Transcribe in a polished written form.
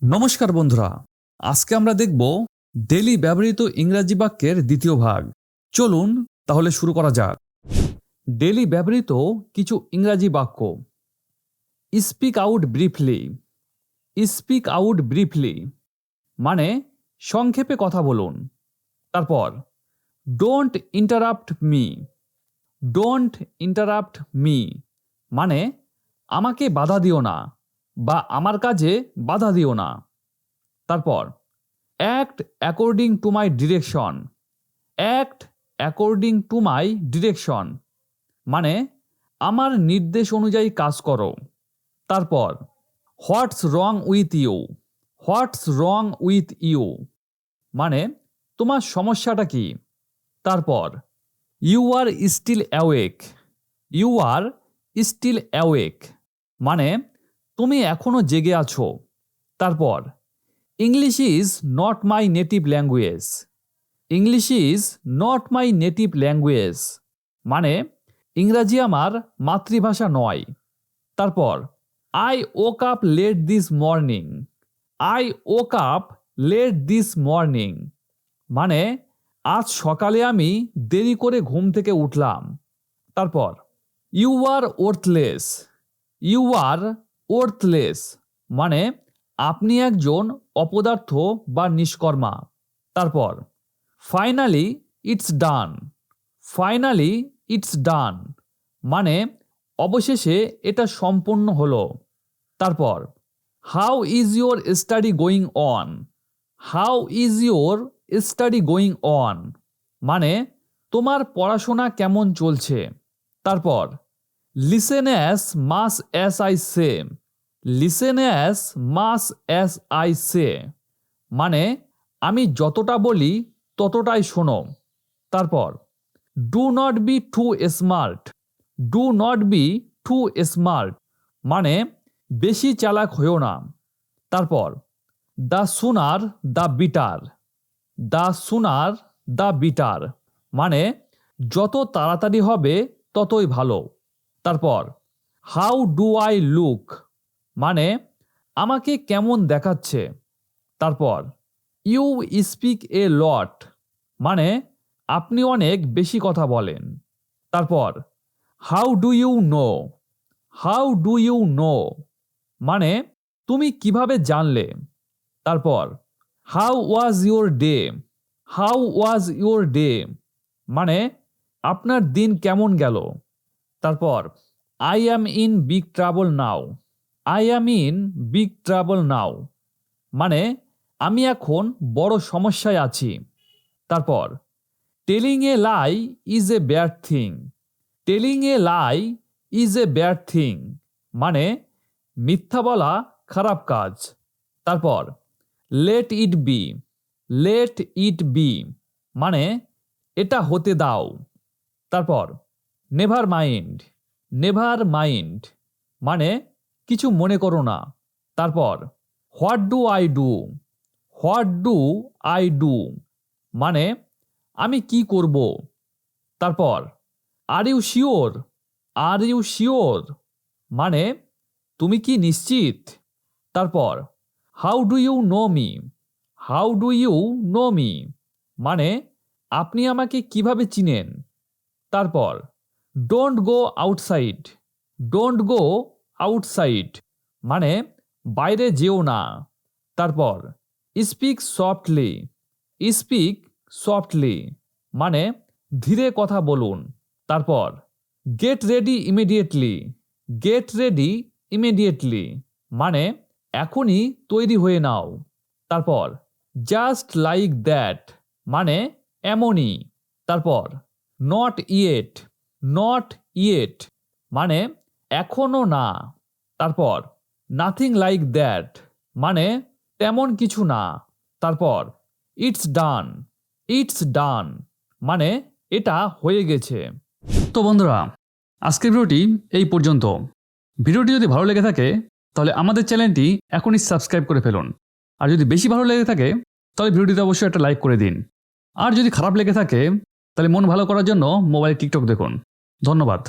নমস্কার বন্ধুরা, আজকে আমরা দেখব ডেইলি ব্যবহৃত ইংরাজি বাক্যের দ্বিতীয় ভাগ। চলুন তাহলে শুরু করা যাক। ডেইলি ব্যবহৃত কিছু ইংরাজি বাক্য। Speak out briefly. Speak out briefly মানে সংক্ষেপে কথা বলুন। তারপর don't interrupt me. Don't interrupt me মানে আমাকে বাধা দিও না বা আমার কাজে বাধা দিও না। তারপর act according to my direction. Act according to my direction মানে আমার নির্দেশ অনুযায়ী কাজ করো। তারপর what's wrong with you. What's wrong with you মানে তোমার সমস্যাটা কি। তারপর you are still awake. You are still awake মানে তুমি এখনো জেগে আছো। তারপর English is not my native language. English is not my native language মানে ইংরাজি আমার মাতৃভাষা নয়। তারপর I woke up let this morning. I woke up let this morning মানে আজ সকালে আমি দেরি করে ঘুম থেকে উঠলাম। তারপর you are worthless. You are worthless মানে আপনি একজন অপদার্থ বা নিষ্কর্মা। তারপর finally it's done. Finally it's done মানে অবশেষে এটা সম্পূর্ণ হলো। তারপর how is your study going on. How is your study going on মানে তোমার পড়াশোনা কেমন চলছে। তারপর listen as much as I say. Listen as much as I say মানে আমি যতটা বলি ততটাই শোনো। তারপর do not be too smart. Do not be too smart মানে বেশি চালাক হয়েও না। তারপর the sooner the better. The sooner the better মানে যত তাড়াতাড়ি হবে ততই ভালো। তারপর হাউ ডু আই লুক মানে আমাকে কেমন দেখাচ্ছে। তারপর ইউ স্পিক এ লট মানে আপনি অনেক বেশি কথা বলেন। তারপর how do you know. How do you know মানে তুমি কিভাবে জানলে। তারপর how was your day. How was your day মানে আপনার দিন কেমন গেল। তারপর I am in big trouble now. I am in big trouble now মানে আমি এখন বড় সমস্যায় আছি। তারপর telling a lie is a bad thing. Telling a lie is a bad thing মানে মিথ্যা বলা খারাপ কাজ। তারপর let it be. Let it be মানে এটা হতে দাও। তারপর নেভার মাইন্ড। নেভার মাইন্ড মানে কিছু মনে করো না। তারপর what do I do. What do I do মানে আমি কি করব। তারপর are you sure. Are you sure মানে তুমি কি নিশ্চিত। তারপর how do you know me. How do you know me মানে আপনি আমাকে কিভাবে চিনেন। তারপর don't go outside. Don't go outside মানে বাইরে যেও না। তারপর স্পিক সফটলি। স্পিক সফটলি মানে ধীরে কথা বলুন। তারপর get ready immediately. Get ready immediately মানে এখনই তৈরি হয়ে নাও। তারপর জাস্ট লাইক দ্যাট মানে এমনই। তারপর নট ইয়েট। নট ইয়েট মানে এখনো না। তারপর নাথিং লাইক দ্যাট মানে তেমন কিছু না। তারপর ইটস ডান। ইটস ডান মানে এটা হয়ে গেছে। তো বন্ধুরা, আজকের ভিডিওটি এই পর্যন্ত। ভিডিওটি যদি ভালো লেগে থাকে তাহলে আমাদের চ্যানেলটি এখনই সাবস্ক্রাইব করে ফেলুন। আর যদি বেশি ভালো লেগে থাকে তাহলে ভিডিওটিতে অবশ্যই একটা লাইক করে দিন। আর যদি খারাপ লেগে থাকে তাহলে মন ভালো করার জন্য মোবাইলে টিকটক দেখুন। ধন্যবাদ।